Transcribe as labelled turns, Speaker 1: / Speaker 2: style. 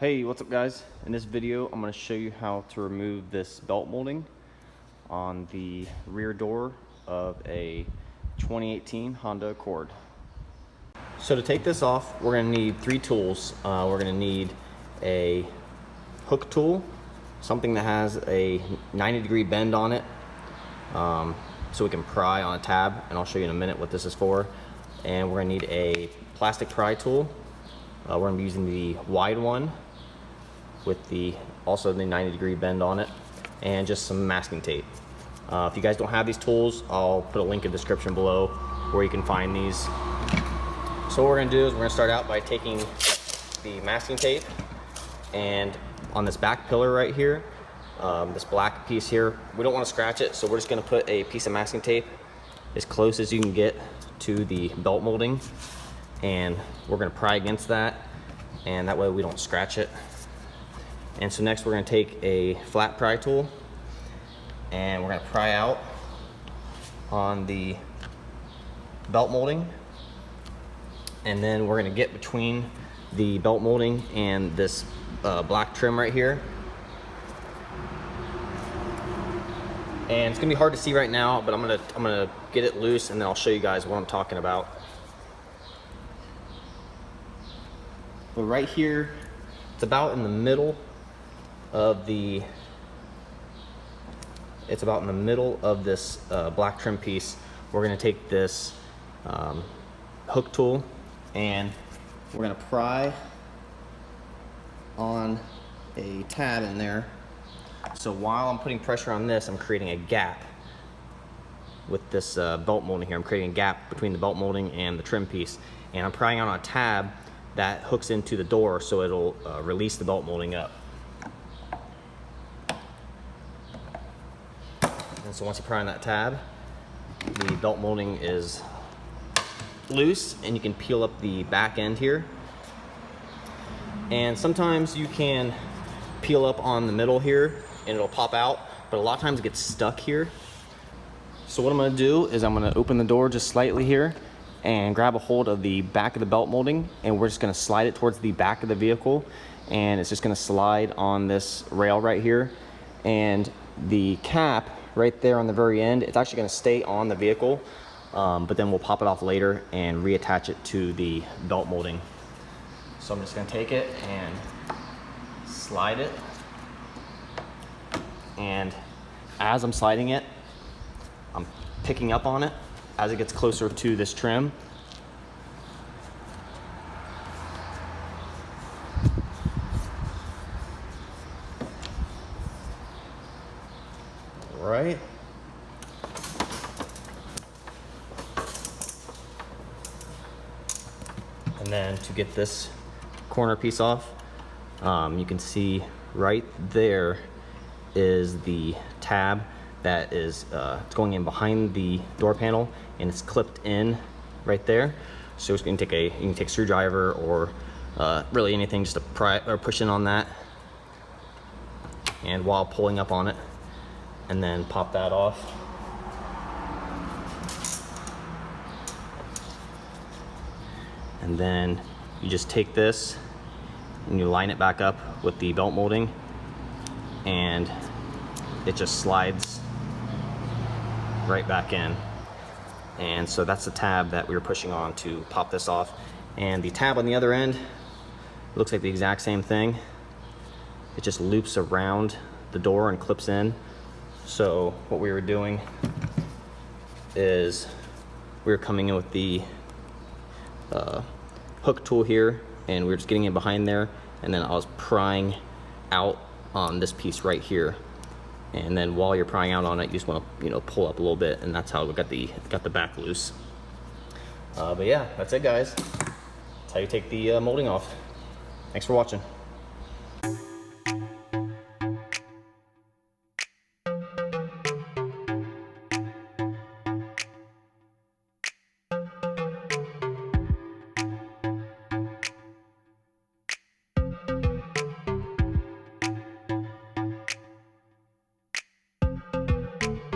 Speaker 1: Hey, what's up guys? In this video I'm going to show you how to remove this belt molding on the rear door of a 2018 Honda Accord. So to take this off, we're going to need three tools. We're going to need a hook tool, something that has a 90-degree bend on it, so we can pry on a tab, and I'll show you in a minute what this is for. And we're going to need a plastic pry tool. We're going to be using the wide one with also the 90-degree bend on it, and just some masking tape. If you guys don't have these tools, I'll put a link in the description below where you can find these. So what we're going to do is we're going to start out by taking the masking tape, and on this back pillar right here, this black piece here, we don't want to scratch it, so we're just going to put a piece of masking tape as close as you can get to the belt molding, and we're going to pry against that, and that way we don't scratch it. And so next we're going to take a flat pry tool, and we're going to pry out on the belt molding, and then we're going to get between the belt molding and this black trim right here. And it's going to be hard to see right now, but I'm gonna get it loose, and then I'll show you guys what I'm talking about. But right here, it's about in the middle of this black trim piece. We're going to take this hook tool, and we're going to pry on a tab in there. So while I'm putting pressure on this, I'm creating a gap with this belt molding here. I'm creating a gap between the belt molding and the trim piece, and I'm prying on a tab that hooks into the door, so it'll release the belt molding up. And so once you pry on that tab, the belt molding is loose, and you can peel up the back end here. And sometimes you can peel up on the middle here and it'll pop out, but a lot of times it gets stuck here. So what I'm going to do is I'm going to open the door just slightly here and grab a hold of the back of the belt molding, and we're just going to slide it towards the back of the vehicle, and it's just going to slide on this rail right here. And the cap right there on the very end, it's actually going to stay on the vehicle, but then we'll pop it off later and reattach it to the belt molding. So I'm just going to take it and slide it, and as I'm sliding it, I'm picking up on it as it gets closer to this trim. Right. And then to get this corner piece off, you can see right there is the tab that is it's going in behind the door panel, and it's clipped in right there. So you can take a screwdriver or really anything just to pry or push in on that, and while pulling up on it, and then pop that off. And then you just take this and you line it back up with the belt molding, and it just slides right back in. And so that's the tab that we were pushing on to pop this off. And the tab on the other end looks like the exact same thing. It just loops around the door and clips in. So what we were doing is we were coming in with the hook tool here, and we were just getting in behind there, and then I was prying out on this piece right here. And then while you're prying out on it, you just want to pull up a little bit, and that's how we got the back loose. But yeah, that's it guys. That's how you take the molding off. Thanks for watching.